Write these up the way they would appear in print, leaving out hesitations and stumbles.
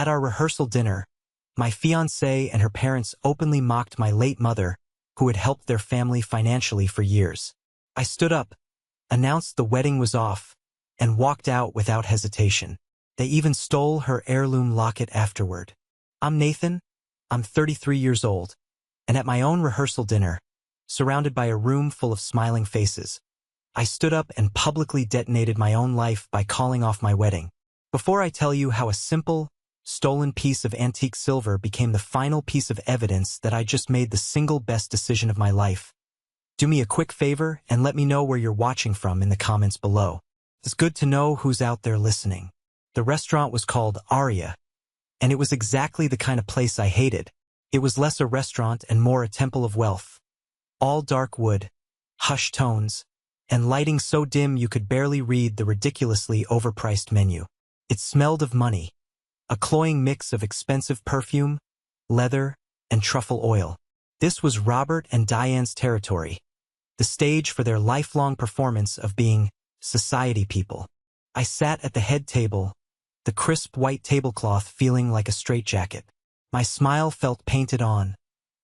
At our rehearsal dinner, my fiancée and her parents openly mocked my late mother, who had helped their family financially for years. I stood up, announced the wedding was off, and walked out without hesitation. They even stole her heirloom locket afterward. I'm Nathan, I'm 33 years old, and at my own rehearsal dinner, surrounded by a room full of smiling faces, I stood up and publicly detonated my own life by calling off my wedding. Before I tell you how a simple, stolen piece of antique silver became the final piece of evidence that I just made the single best decision of my life, do me a quick favor and let me know where you're watching from in the comments below. It's good to know who's out there listening. The restaurant was called Aria, and it was exactly the kind of place I hated. It was less a restaurant and more a temple of wealth. All dark wood, hushed tones, and lighting so dim you could barely read the ridiculously overpriced menu. It smelled of money, a cloying mix of expensive perfume, leather, and truffle oil. This was Robert and Diane's territory, the stage for their lifelong performance of being society people. I sat at the head table, the crisp white tablecloth feeling like a straitjacket. My smile felt painted on,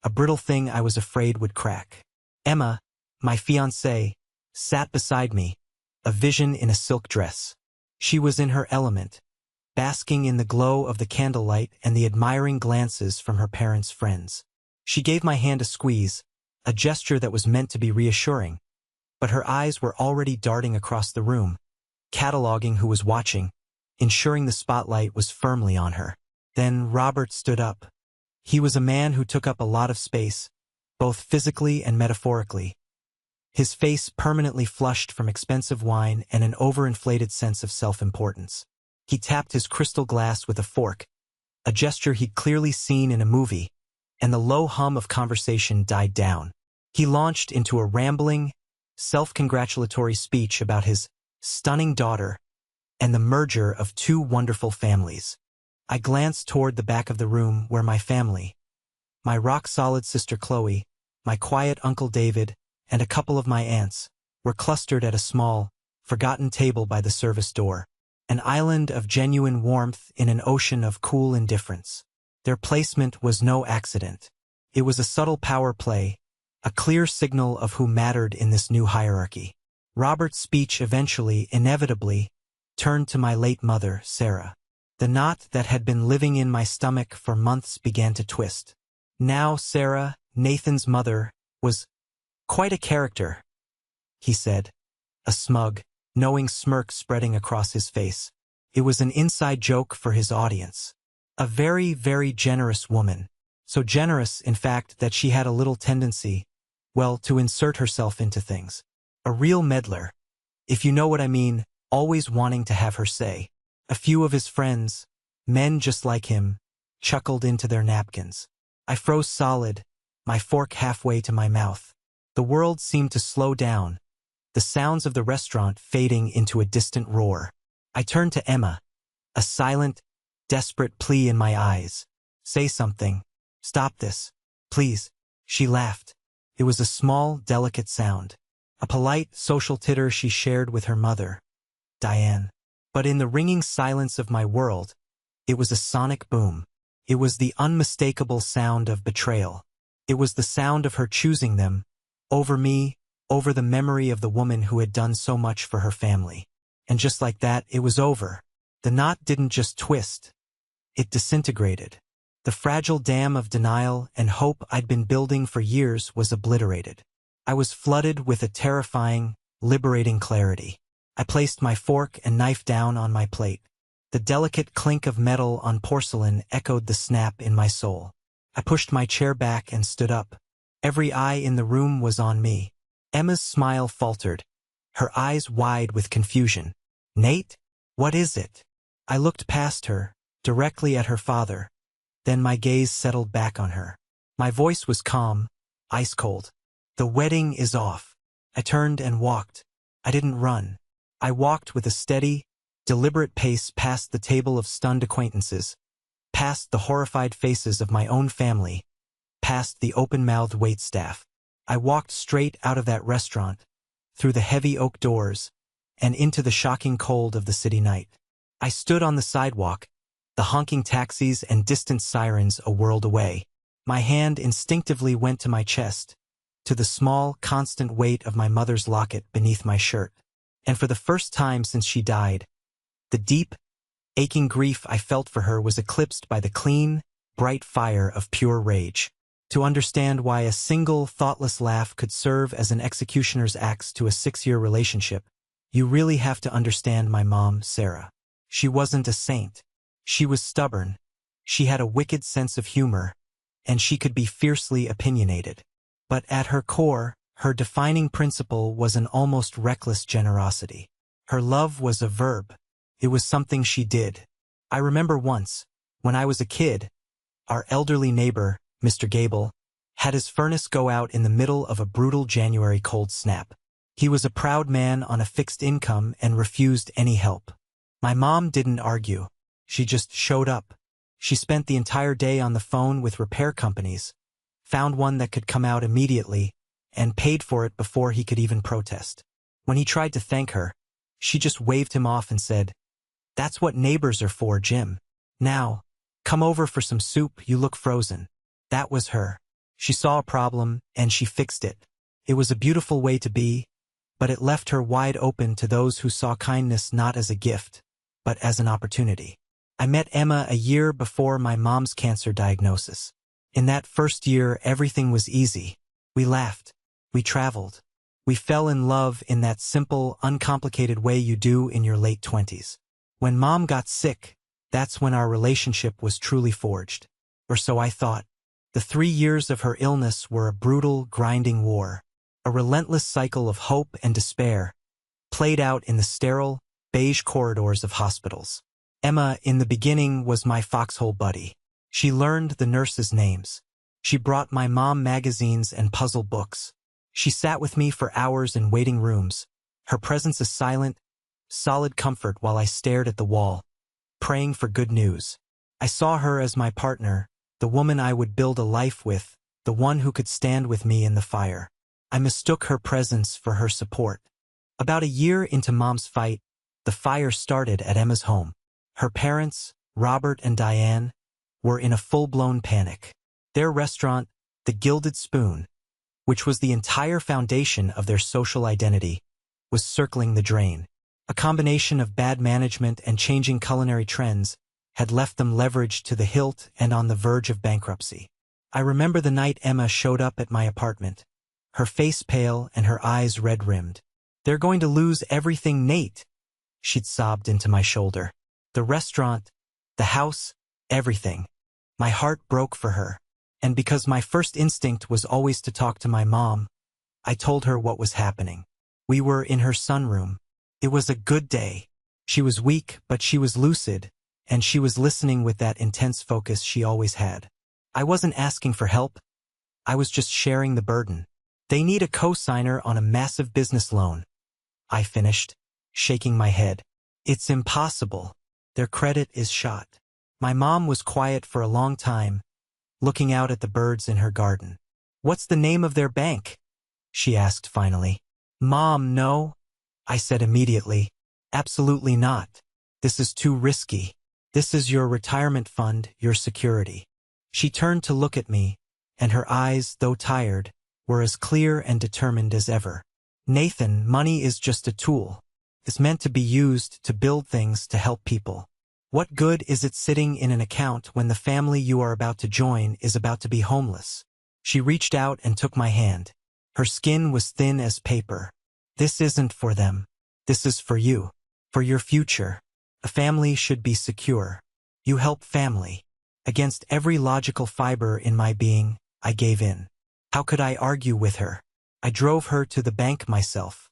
a brittle thing I was afraid would crack. Emma, my fiancée, sat beside me, a vision in a silk dress. She was in her element, basking in the glow of the candlelight and the admiring glances from her parents' friends. She gave my hand a squeeze, a gesture that was meant to be reassuring, but her eyes were already darting across the room, cataloging who was watching, ensuring the spotlight was firmly on her. Then Robert stood up. He was a man who took up a lot of space, both physically and metaphorically. His face permanently flushed from expensive wine and an overinflated sense of self-importance. He tapped his crystal glass with a fork, a gesture he'd clearly seen in a movie, and the low hum of conversation died down. He launched into a rambling, self-congratulatory speech about his stunning daughter and the merger of two wonderful families. I glanced toward the back of the room where my family, my rock-solid sister Chloe, my quiet Uncle David, and a couple of my aunts, were clustered at a small, forgotten table by the service door, an island of genuine warmth in an ocean of cool indifference. Their placement was no accident. It was a subtle power play, a clear signal of who mattered in this new hierarchy. Robert's speech eventually, inevitably, turned to my late mother, Sarah. The knot that had been living in my stomach for months began to twist. Now Sarah, Nathan's mother, was quite a character, he said, a smug, knowing smirk spreading across his face. It was an inside joke for his audience. A very, very generous woman. So generous, in fact, that she had a little tendency, well, to insert herself into things. A real meddler, if you know what I mean, always wanting to have her say. A few of his friends, men just like him, chuckled into their napkins. I froze solid, my fork halfway to my mouth. The world seemed to slow down, the sounds of the restaurant fading into a distant roar. I turned to Emma, a silent, desperate plea in my eyes. Say something. Stop this, please. She laughed. It was a small, delicate sound. A polite, social titter she shared with her mother, Diane. But in the ringing silence of my world, it was a sonic boom. It was the unmistakable sound of betrayal. It was the sound of her choosing them, over me, over the memory of the woman who had done so much for her family. And just like that, it was over. The knot didn't just twist. It disintegrated. The fragile dam of denial and hope I'd been building for years was obliterated. I was flooded with a terrifying, liberating clarity. I placed my fork and knife down on my plate. The delicate clink of metal on porcelain echoed the snap in my soul. I pushed my chair back and stood up. Every eye in the room was on me. Emma's smile faltered, her eyes wide with confusion. Nate? What is it? I looked past her, directly at her father. Then my gaze settled back on her. My voice was calm, ice cold. The wedding is off. I turned and walked. I didn't run. I walked with a steady, deliberate pace past the table of stunned acquaintances, past the horrified faces of my own family, past the open-mouthed waitstaff. I walked straight out of that restaurant, through the heavy oak doors, and into the shocking cold of the city night. I stood on the sidewalk, the honking taxis and distant sirens a world away. My hand instinctively went to my chest, to the small, constant weight of my mother's locket beneath my shirt. And for the first time since she died, the deep, aching grief I felt for her was eclipsed by the clean, bright fire of pure rage. To understand why a single, thoughtless laugh could serve as an executioner's axe to a 6-year relationship, you really have to understand my mom, Sarah. She wasn't a saint. She was stubborn. She had a wicked sense of humor, and she could be fiercely opinionated. But at her core, her defining principle was an almost reckless generosity. Her love was a verb. It was something she did. I remember once, when I was a kid, our elderly neighbor, Mr. Gable, had his furnace go out in the middle of a brutal January cold snap. He was a proud man on a fixed income and refused any help. My mom didn't argue. She just showed up. She spent the entire day on the phone with repair companies, found one that could come out immediately, and paid for it before he could even protest. When he tried to thank her, she just waved him off and said, "That's what neighbors are for, Jim. Now, come over for some soup, you look frozen." That was her. She saw a problem, and she fixed it. It was a beautiful way to be, but it left her wide open to those who saw kindness not as a gift, but as an opportunity. I met Emma a year before my mom's cancer diagnosis. In that first year, everything was easy. We laughed. We traveled. We fell in love in that simple, uncomplicated way you do in your late 20s. When Mom got sick, that's when our relationship was truly forged. Or so I thought. The 3 years of her illness were a brutal, grinding war. A relentless cycle of hope and despair, played out in the sterile, beige corridors of hospitals. Emma, in the beginning, was my foxhole buddy. She learned the nurses' names. She brought my mom magazines and puzzle books. She sat with me for hours in waiting rooms, her presence a silent, solid comfort while I stared at the wall, praying for good news. I saw her as my partner, the woman I would build a life with, the one who could stand with me in the fire. I mistook her presence for her support. About a year into Mom's fight, the fire started at Emma's home. Her parents, Robert and Diane, were in a full-blown panic. Their restaurant, the Gilded Spoon, which was the entire foundation of their social identity, was circling the drain. A combination of bad management and changing culinary trends had left them leveraged to the hilt and on the verge of bankruptcy. I remember the night Emma showed up at my apartment, her face pale and her eyes red-rimmed. "They're going to lose everything, Nate," she'd sobbed into my shoulder. The restaurant, the house, everything. My heart broke for her. And because my first instinct was always to talk to my mom, I told her what was happening. We were in her sunroom. It was a good day. She was weak, but she was lucid, and she was listening with that intense focus she always had. I wasn't asking for help. I was just sharing the burden. "They need a co-signer on a massive business loan," I finished, shaking my head. "It's impossible. Their credit is shot." My mom was quiet for a long time, looking out at the birds in her garden. "What's the name of their bank?" she asked finally. "Mom, no," I said immediately. "Absolutely not. This is too risky. This is your retirement fund, your security." She turned to look at me, and her eyes, though tired, were as clear and determined as ever. "Nathan, money is just a tool. It's meant to be used to build things to help people. What good is it sitting in an account when the family you are about to join is about to be homeless?" She reached out and took my hand. Her skin was thin as paper. "This isn't for them. This is for you. For your future. A family should be secure. You help family." Against every logical fiber in my being, I gave in. How could I argue with her? I drove her to the bank myself.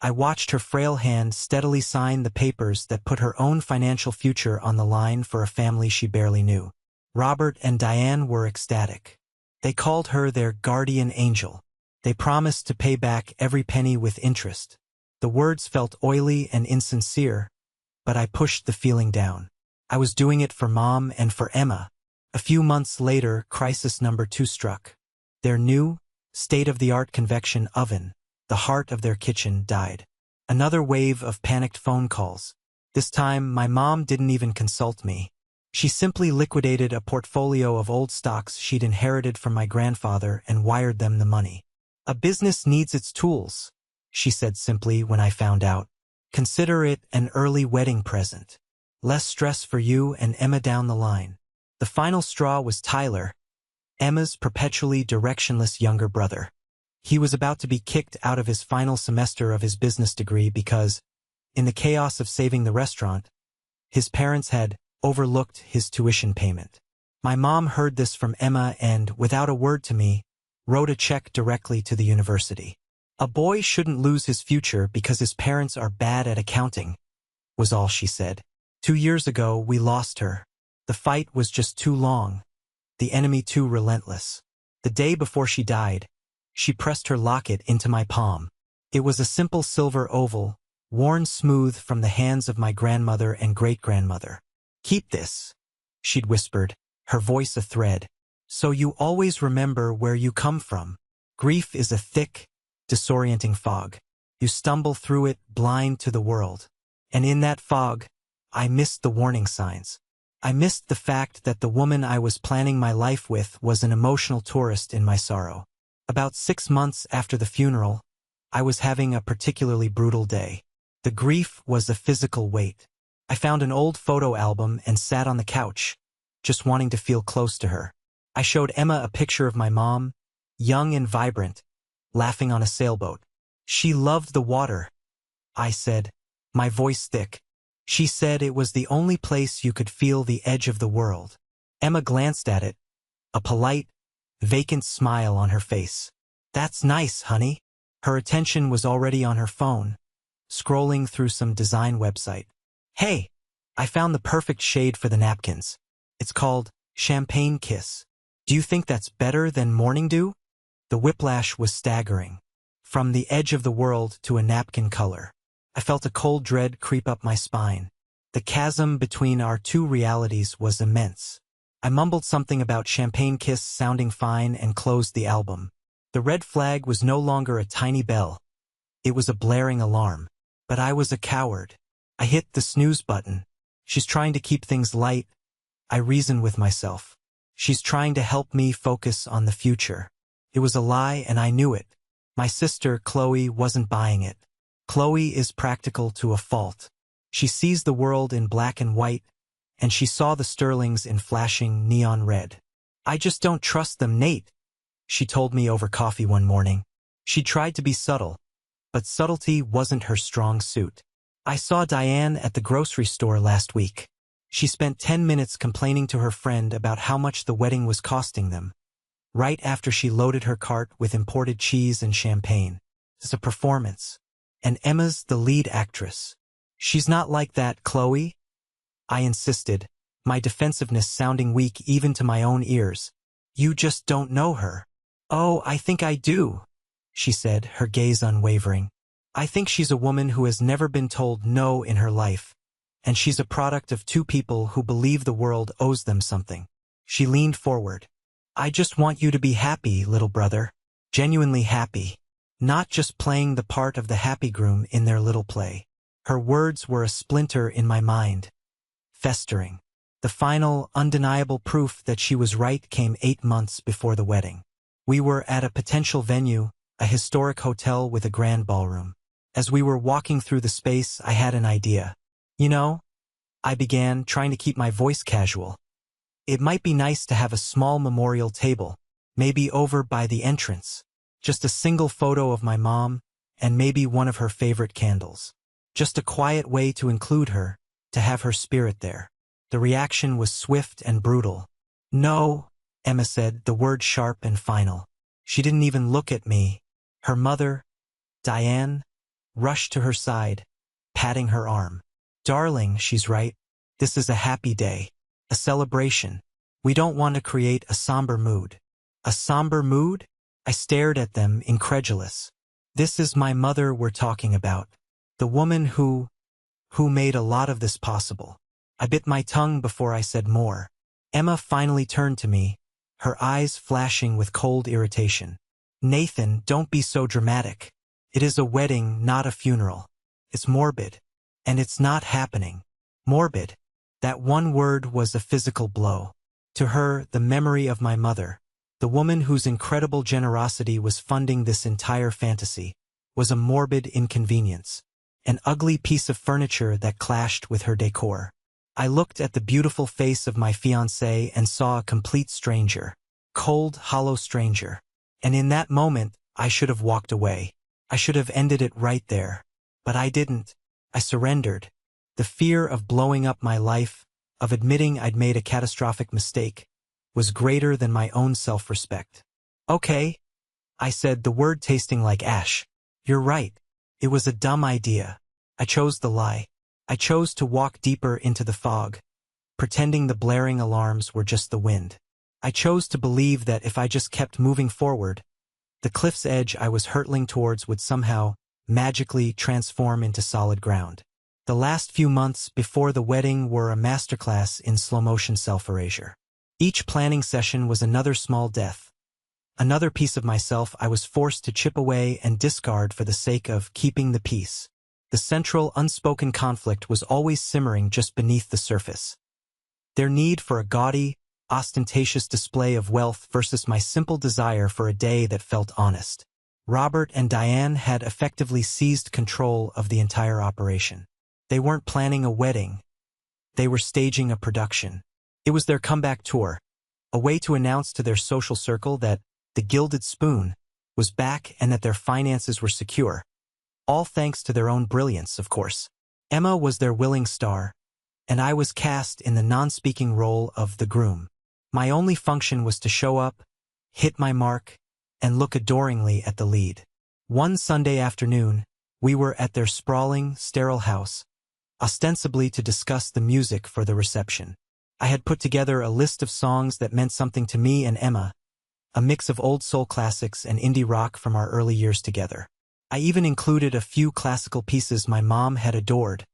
I watched her frail hand steadily sign the papers that put her own financial future on the line for a family she barely knew. Robert and Diane were ecstatic. They called her their guardian angel. They promised to pay back every penny with interest. The words felt oily and insincere, but I pushed the feeling down. I was doing it for Mom and for Emma. A few months later, crisis number 2 struck. Their new, state-of-the-art convection oven, the heart of their kitchen, died. Another wave of panicked phone calls. This time, my mom didn't even consult me. She simply liquidated a portfolio of old stocks she'd inherited from my grandfather and wired them the money. A business needs its tools, she said simply when I found out. Consider it an early wedding present. Less stress for you and Emma down the line. The final straw was Tyler, Emma's perpetually directionless younger brother. He was about to be kicked out of his final semester of his business degree because, in the chaos of saving the restaurant, his parents had overlooked his tuition payment. My mom heard this from Emma and, without a word to me, wrote a check directly to the university. A boy shouldn't lose his future because his parents are bad at accounting, was all she said. 2 years ago, we lost her. The fight was just too long, the enemy too relentless. The day before she died, she pressed her locket into my palm. It was a simple silver oval, worn smooth from the hands of my grandmother and great-grandmother. Keep this, she'd whispered, her voice a thread, so you always remember where you come from. Grief is a thick, disorienting fog. You stumble through it blind to the world. And in that fog, I missed the warning signs. I missed the fact that the woman I was planning my life with was an emotional tourist in my sorrow. About 6 months after the funeral, I was having a particularly brutal day. The grief was a physical weight. I found an old photo album and sat on the couch, just wanting to feel close to her. I showed Emma a picture of my mom, young and vibrant, laughing on a sailboat. She loved the water, I said, my voice thick. She said it was the only place you could feel the edge of the world. Emma glanced at it, a polite, vacant smile on her face. That's nice, honey. Her attention was already on her phone, scrolling through some design website. Hey, I found the perfect shade for the napkins. It's called Champagne Kiss. Do you think that's better than Morning Dew? The whiplash was staggering. From the edge of the world to a napkin color. I felt a cold dread creep up my spine. The chasm between our two realities was immense. I mumbled something about Champagne Kiss sounding fine and closed the album. The red flag was no longer a tiny bell. It was a blaring alarm. But I was a coward. I hit the snooze button. She's trying to keep things light, I reasoned with myself. She's trying to help me focus on the future. It was a lie and I knew it. My sister, Chloe, wasn't buying it. Chloe is practical to a fault. She sees the world in black and white, and she saw the Sterlings in flashing neon red. I just don't trust them, Nate, she told me over coffee one morning. She tried to be subtle, but subtlety wasn't her strong suit. I saw Diane at the grocery store last week. She spent 10 minutes complaining to her friend about how much the wedding was costing them, right after she loaded her cart with imported cheese and champagne. It's a performance. And Emma's the lead actress. She's not like that, Chloe, I insisted, my defensiveness sounding weak even to my own ears. You just don't know her. Oh, I think I do, she said, her gaze unwavering. I think she's a woman who has never been told no in her life, and she's a product of two people who believe the world owes them something. She leaned forward. I just want you to be happy, little brother. Genuinely happy. Not just playing the part of the happy groom in their little play. Her words were a splinter in my mind, festering. The final, undeniable proof that she was right came 8 months before the wedding. We were at a potential venue, a historic hotel with a grand ballroom. As we were walking through the space, I had an idea. You know, I began, trying to keep my voice casual. It might be nice to have a small memorial table, maybe over by the entrance. Just a single photo of my mom, and maybe one of her favorite candles. Just a quiet way to include her, to have her spirit there. The reaction was swift and brutal. No, Emma said, the word sharp and final. She didn't even look at me. Her mother, Diane, rushed to her side, patting her arm. Darling, she's right. This is a happy day. A celebration. We don't want to create a somber mood. A somber mood? I stared at them, incredulous. This is my mother we're talking about. The woman who made a lot of this possible. I bit my tongue before I said more. Emma finally turned to me, her eyes flashing with cold irritation. Nathan, don't be so dramatic. It is a wedding, not a funeral. It's morbid. And it's not happening. Morbid. That one word was a physical blow. To her, the memory of my mother, the woman whose incredible generosity was funding this entire fantasy, was a morbid inconvenience, an ugly piece of furniture that clashed with her decor. I looked at the beautiful face of my fiancé and saw a complete stranger, cold, hollow stranger. And in that moment, I should have walked away. I should have ended it right there. But I didn't. I surrendered. The fear of blowing up my life, of admitting I'd made a catastrophic mistake, was greater than my own self-respect. Okay, I said, the word tasting like ash. You're right. It was a dumb idea. I chose the lie. I chose to walk deeper into the fog, pretending the blaring alarms were just the wind. I chose to believe that if I just kept moving forward, the cliff's edge I was hurtling towards would somehow, magically transform into solid ground. The last few months before the wedding were a masterclass in slow-motion self-erasure. Each planning session was another small death, another piece of myself I was forced to chip away and discard for the sake of keeping the peace. The central, unspoken conflict was always simmering just beneath the surface. Their need for a gaudy, ostentatious display of wealth versus my simple desire for a day that felt honest. Robert and Diane had effectively seized control of the entire operation. They weren't planning a wedding. They were staging a production. It was their comeback tour, a way to announce to their social circle that the Gilded Spoon was back and that their finances were secure. All thanks to their own brilliance, of course. Emma was their willing star, and I was cast in the non-speaking role of the groom. My only function was to show up, hit my mark, and look adoringly at the lead. One Sunday afternoon, we were at their sprawling, sterile house, ostensibly to discuss the music for the reception. I had put together a list of songs that meant something to me and Emma, a mix of old soul classics and indie rock from our early years together. I even included a few classical pieces my mom had adored,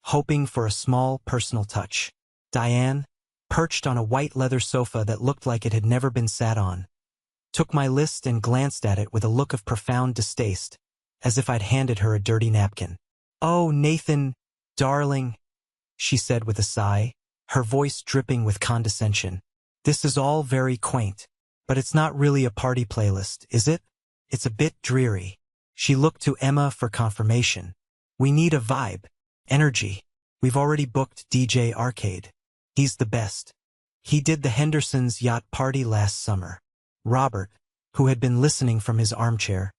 hoping for a small personal touch. Diane, perched on a white leather sofa that looked like it had never been sat on, took my list and glanced at it with a look of profound distaste, as if I'd handed her a dirty napkin. "Oh, Nathan, darling," she said with a sigh, her voice dripping with condescension. "This is all very quaint, but it's not really a party playlist, is it? It's a bit dreary." She looked to Emma for confirmation. "We need a vibe, energy. We've already booked DJ Arcade. He's the best. He did the Hendersons' yacht party last summer." Robert, who had been listening from his armchair,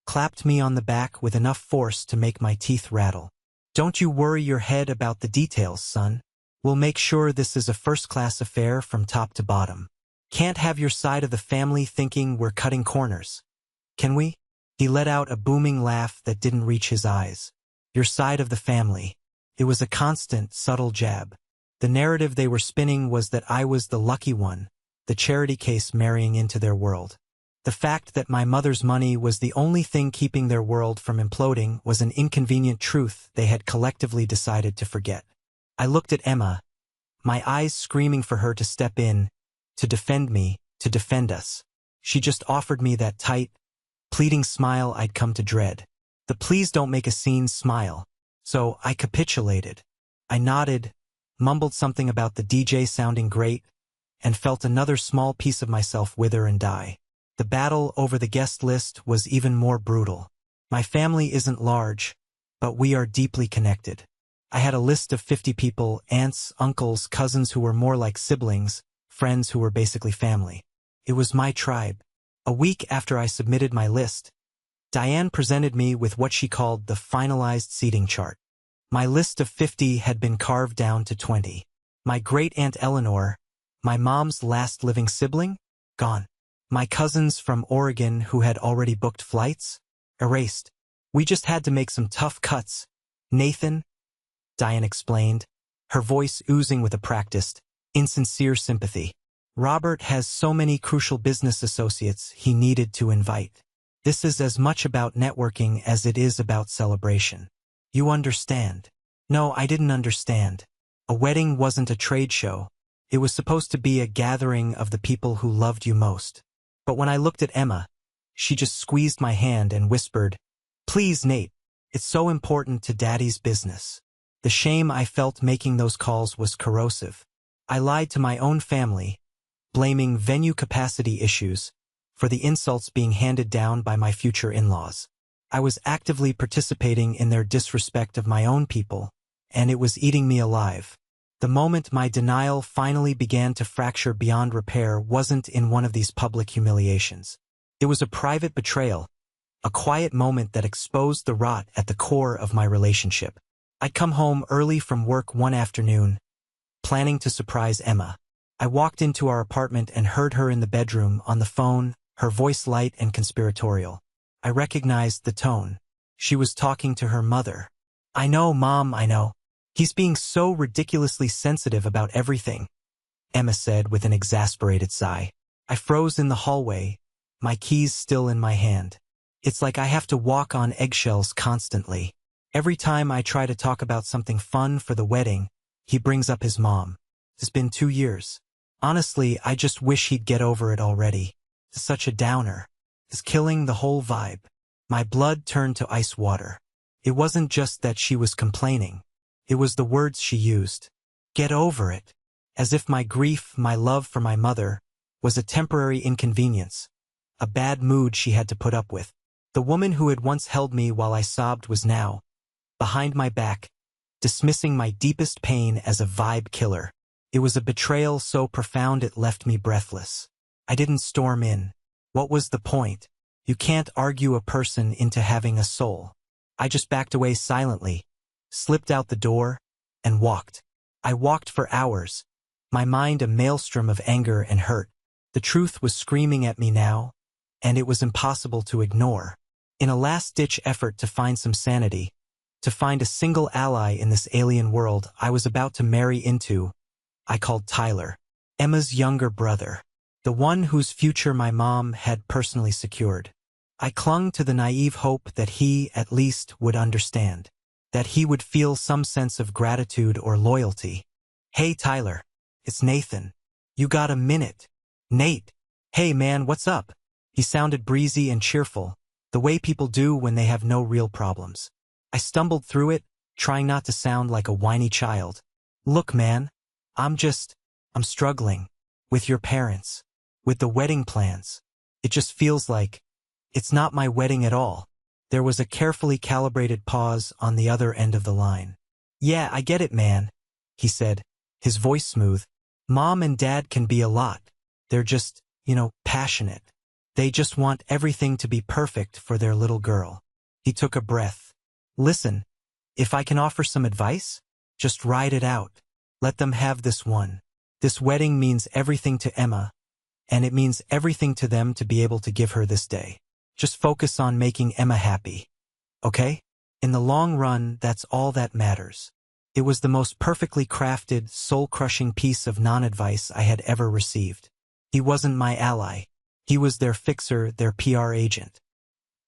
clapped me on the back with enough force to make my teeth rattle. "Don't you worry your head about the details, son. We'll make sure this is a first-class affair from top to bottom. Can't have your side of the family thinking we're cutting corners. Can we?" He let out a booming laugh that didn't reach his eyes. "Your side of the family." It was a constant, subtle jab. The narrative they were spinning was that I was the lucky one, the charity case marrying into their world. The fact that my mother's money was the only thing keeping their world from imploding was an inconvenient truth they had collectively decided to forget. I looked at Emma, my eyes screaming for her to step in, to defend me, to defend us. She just offered me that tight, pleading smile I'd come to dread. The "please don't make a scene" smile. So I capitulated. I nodded, mumbled something about the DJ sounding great, and felt another small piece of myself wither and die. The battle over the guest list was even more brutal. My family isn't large, but we are deeply connected. I had a list of 50 people, aunts, uncles, cousins who were more like siblings, friends who were basically family. It was my tribe. A week after I submitted my list, Diane presented me with what she called the finalized seating chart. My list of 50 had been carved down to 20. My great-aunt Eleanor, my mom's last living sibling, gone. My cousins from Oregon who had already booked flights, erased. We just had to make some tough cuts. "Nathan," Diane explained, her voice oozing with a practiced, insincere sympathy. "Robert has so many crucial business associates he needed to invite. This is as much about networking as it is about celebration. You understand?" No, I didn't understand. A wedding wasn't a trade show. It was supposed to be a gathering of the people who loved you most. But when I looked at Emma, she just squeezed my hand and whispered, "Please, Nate, it's so important to Daddy's business." The shame I felt making those calls was corrosive. I lied to my own family, blaming venue capacity issues for the insults being handed down by my future in-laws. I was actively participating in their disrespect of my own people, and it was eating me alive. The moment my denial finally began to fracture beyond repair wasn't in one of these public humiliations. It was a private betrayal, a quiet moment that exposed the rot at the core of my relationship. I'd come home early from work one afternoon, planning to surprise Emma. I walked into our apartment and heard her in the bedroom on the phone, her voice light and conspiratorial. I recognized the tone. She was talking to her mother. "I know, Mom, I know. He's being so ridiculously sensitive about everything," Emma said with an exasperated sigh. I froze in the hallway, my keys still in my hand. It's like I have to walk on eggshells constantly. Every time I try to talk about something fun for the wedding, he brings up his mom. It's been 2 years. Honestly, I just wish he'd get over it already. It's such a downer. It's killing the whole vibe. My blood turned to ice water. It wasn't just that she was complaining. It was the words she used. Get over it. As if my grief, my love for my mother, was a temporary inconvenience, a bad mood she had to put up with. The woman who had once held me while I sobbed was now, behind my back, dismissing my deepest pain as a vibe killer. It was a betrayal so profound it left me breathless. I didn't storm in. What was the point? You can't argue a person into having a soul. I just backed away silently, slipped out the door, and walked. I walked for hours, my mind a maelstrom of anger and hurt. The truth was screaming at me now, and it was impossible to ignore. In a last-ditch effort to find some sanity, to find a single ally in this alien world I was about to marry into, I called Tyler, Emma's younger brother, the one whose future my mom had personally secured. I clung to the naive hope that he, at least, would understand, that he would feel some sense of gratitude or loyalty. "Hey, Tyler. It's Nathan. You got a minute?" "Nate. Hey, man, what's up?" He sounded breezy and cheerful, the way people do when they have no real problems. I stumbled through it, trying not to sound like a whiny child. "Look, man, I'm struggling. With your parents. With the wedding plans. It just feels like it's not my wedding at all." There was a carefully calibrated pause on the other end of the line. "Yeah, I get it, man," he said, his voice smooth. "Mom and Dad can be a lot. They're just, passionate. They just want everything to be perfect for their little girl." He took a breath. "Listen, if I can offer some advice, just ride it out. Let them have this one. This wedding means everything to Emma, and it means everything to them to be able to give her this day. Just focus on making Emma happy. Okay? In the long run, that's all that matters." It was the most perfectly crafted, soul-crushing piece of non-advice I had ever received. He wasn't my ally. He was their fixer, their PR agent.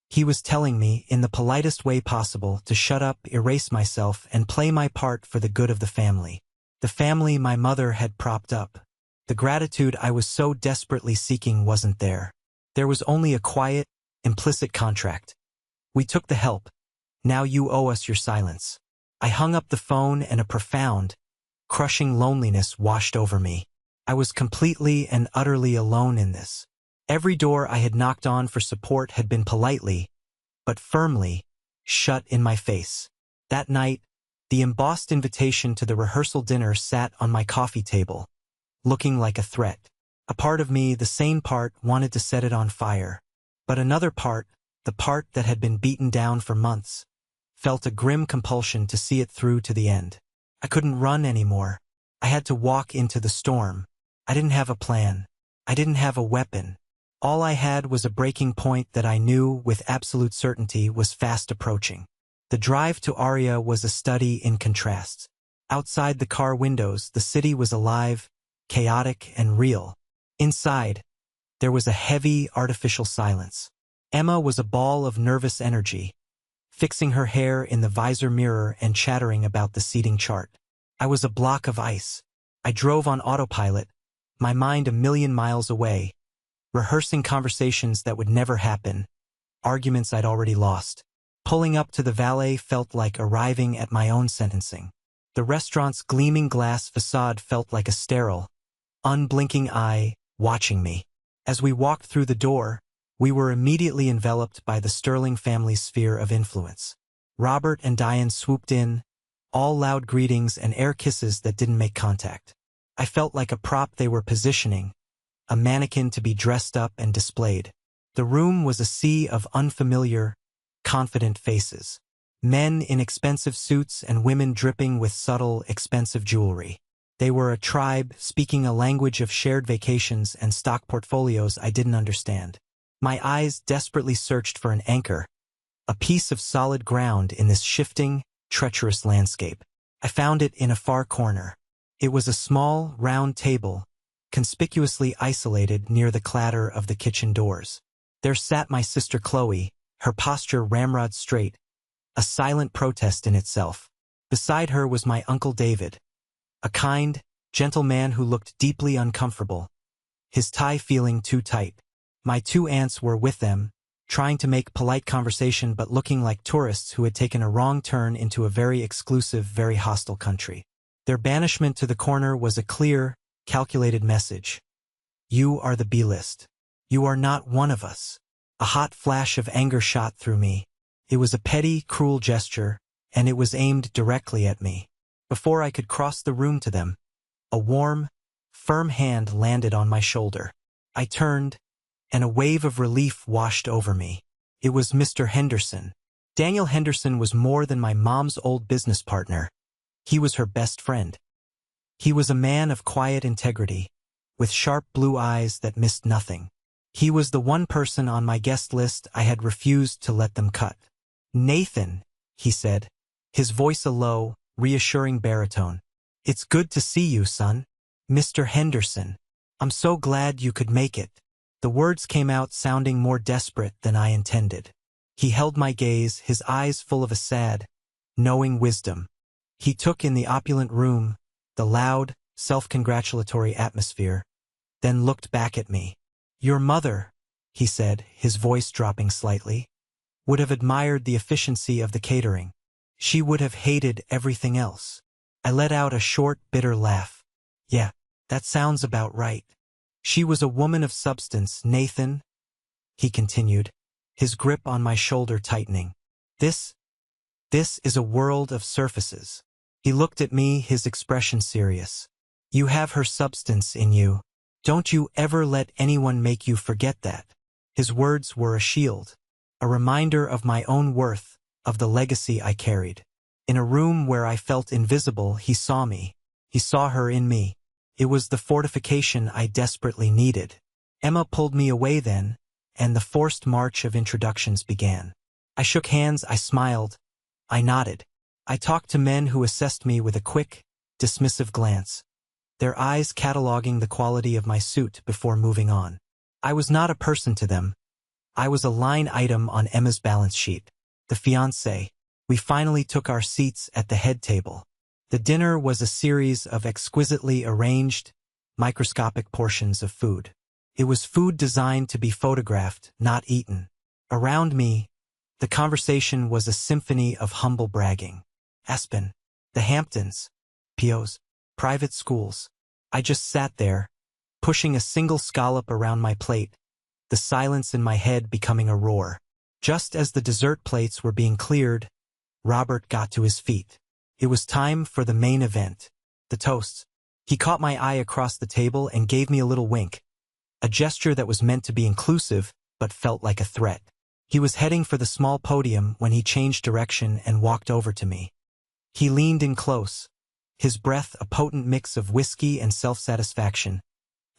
He was telling me, in the politest way possible, to shut up, erase myself, and play my part for the good of the family. The family my mother had propped up. The gratitude I was so desperately seeking wasn't there. There was only a quiet, implicit contract. "We took the help. Now you owe us your silence." I hung up the phone and a profound, crushing loneliness washed over me. I was completely and utterly alone in this. Every door I had knocked on for support had been politely, but firmly, shut in my face. That night, the embossed invitation to the rehearsal dinner sat on my coffee table, looking like a threat. A part of me, the sane part, wanted to set it on fire. But another part, the part that had been beaten down for months, felt a grim compulsion to see it through to the end. I couldn't run anymore. I had to walk into the storm. I didn't have a plan. I didn't have a weapon. All I had was a breaking point that I knew with absolute certainty was fast approaching. The drive to Aria was a study in contrasts. Outside the car windows, the city was alive, chaotic, and real. Inside, there was a heavy, artificial silence. Emma was a ball of nervous energy, fixing her hair in the visor mirror and chattering about the seating chart. I was a block of ice. I drove on autopilot, my mind a million miles away, rehearsing conversations that would never happen, arguments I'd already lost. Pulling up to the valet felt like arriving at my own sentencing. The restaurant's gleaming glass facade felt like a sterile, unblinking eye watching me. As we walked through the door, we were immediately enveloped by the Sterling family's sphere of influence. Robert and Diane swooped in, all loud greetings and air kisses that didn't make contact. I felt like a prop they were positioning, a mannequin to be dressed up and displayed. The room was a sea of unfamiliar, confident faces. Men in expensive suits and women dripping with subtle, expensive jewelry. They were a tribe speaking a language of shared vacations and stock portfolios I didn't understand. My eyes desperately searched for an anchor, a piece of solid ground in this shifting, treacherous landscape. I found it in a far corner. It was a small, round table, conspicuously isolated near the clatter of the kitchen doors. There sat my sister Chloe, her posture ramrod straight, a silent protest in itself. Beside her was my Uncle David, a kind, gentle man who looked deeply uncomfortable, his tie feeling too tight. My two aunts were with them, trying to make polite conversation but looking like tourists who had taken a wrong turn into a very exclusive, very hostile country. Their banishment to the corner was a clear, calculated message. You are the B-list. You are not one of us. A hot flash of anger shot through me. It was a petty, cruel gesture, and it was aimed directly at me. Before I could cross the room to them, a warm, firm hand landed on my shoulder. I turned, and a wave of relief washed over me. It was Mr. Henderson. Daniel Henderson was more than my mom's old business partner. He was her best friend. He was a man of quiet integrity, with sharp blue eyes that missed nothing. He was the one person on my guest list I had refused to let them cut. Nathan, he said, his voice a low, reassuring baritone. It's good to see you, son. Mr. Henderson. I'm so glad you could make it. The words came out sounding more desperate than I intended. He held my gaze, his eyes full of a sad, knowing wisdom. He took in the opulent room, the loud, self-congratulatory atmosphere, then looked back at me. Your mother, he said, his voice dropping slightly, would have admired the efficiency of the catering. She would have hated everything else. I let out a short, bitter laugh. Yeah, that sounds about right. She was a woman of substance, Nathan, he continued, his grip on my shoulder tightening. This is a world of surfaces. He looked at me, his expression serious. You have her substance in you. Don't you ever let anyone make you forget that. His words were a shield, a reminder of my own worth, of the legacy I carried. In a room where I felt invisible, he saw me. He saw her in me. It was the fortification I desperately needed. Emma pulled me away then, and the forced march of introductions began. I shook hands, I smiled, I nodded. I talked to men who assessed me with a quick, dismissive glance, their eyes cataloging the quality of my suit before moving on. I was not a person to them. I was a line item on Emma's balance sheet. The fiancé. We finally took our seats at the head table. The dinner was a series of exquisitely arranged, microscopic portions of food. It was food designed to be photographed, not eaten. Around me, the conversation was a symphony of humble bragging. Aspen, the Hamptons, POs, private schools. I just sat there, pushing a single scallop around my plate, the silence in my head becoming a roar. Just as the dessert plates were being cleared, Robert got to his feet. It was time for the main event, the toasts. He caught my eye across the table and gave me a little wink, a gesture that was meant to be inclusive but felt like a threat. He was heading for the small podium when he changed direction and walked over to me. He leaned in close, his breath a potent mix of whiskey and self-satisfaction,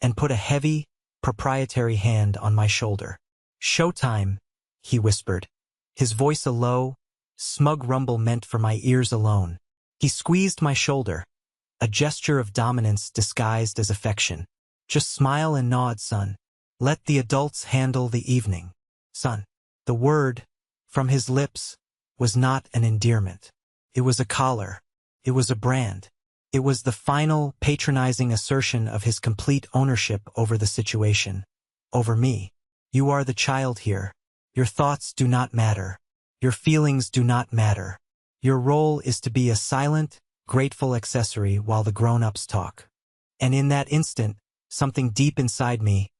and put a heavy, proprietary hand on my shoulder. Showtime, he whispered, his voice a low, smug rumble meant for my ears alone. He squeezed my shoulder, a gesture of dominance disguised as affection. Just smile and nod, son. Let the adults handle the evening. Son. The word, from his lips, was not an endearment. It was a collar. It was a brand. It was the final, patronizing assertion of his complete ownership over the situation. Over me. You are the child here. Your thoughts do not matter. Your feelings do not matter. Your role is to be a silent, grateful accessory while the grown-ups talk. And in that instant, something deep inside me,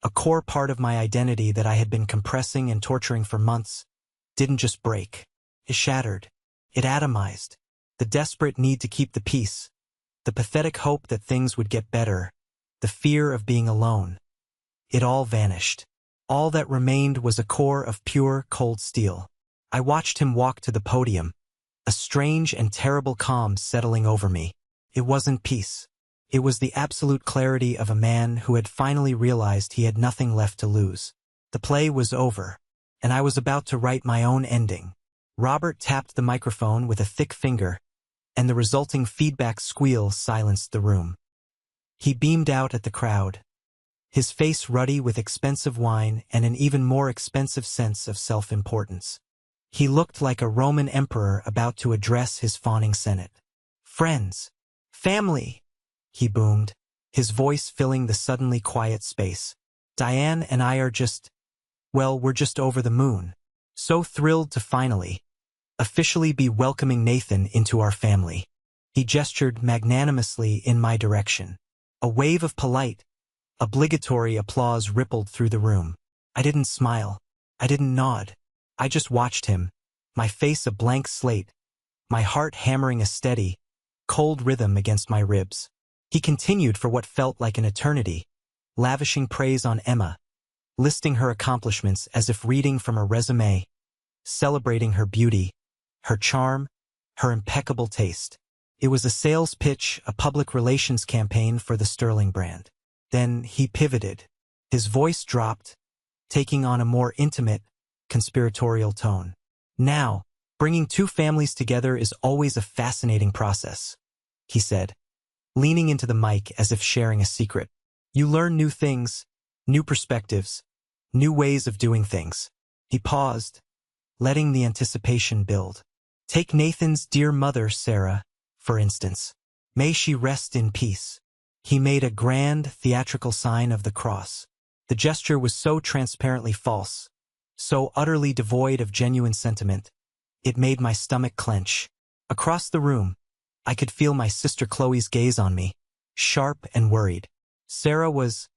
a core part of my identity that I had been compressing and torturing for months, didn't just break. It shattered. It atomized. The desperate need to keep the peace, the pathetic hope that things would get better, the fear of being alone. It all vanished. All that remained was a core of pure, cold steel. I watched him walk to the podium, a strange and terrible calm settling over me. It wasn't peace. It was the absolute clarity of a man who had finally realized he had nothing left to lose. The play was over, and I was about to write my own ending. Robert tapped the microphone with a thick finger, and the resulting feedback squeal silenced the room. He beamed out at the crowd, his face ruddy with expensive wine and an even more expensive sense of self-importance. He looked like a Roman emperor about to address his fawning senate. "Friends, family," he boomed, his voice filling the suddenly quiet space. "Diane and I are we're just over the moon. So thrilled to finally, officially be welcoming Nathan into our family." He gestured magnanimously in my direction. A wave of polite, obligatory applause rippled through the room. I didn't smile. I didn't nod. I just watched him, my face a blank slate, my heart hammering a steady, cold rhythm against my ribs. He continued for what felt like an eternity, lavishing praise on Emma, listing her accomplishments as if reading from a resume, celebrating her beauty, her charm, her impeccable taste. It was a sales pitch, a public relations campaign for the Sterling brand. Then he pivoted. His voice dropped, taking on a more intimate, conspiratorial tone. "Now, bringing two families together is always a fascinating process," he said, leaning into the mic as if sharing a secret. "You learn new things, new perspectives, new ways of doing things." He paused, letting the anticipation build. "Take Nathan's dear mother, Sarah, for instance. May she rest in peace." He made a grand, theatrical sign of the cross. The gesture was so transparently false, so utterly devoid of genuine sentiment, it made my stomach clench. Across the room, I could feel my sister Chloe's gaze on me, sharp and worried. "Sarah was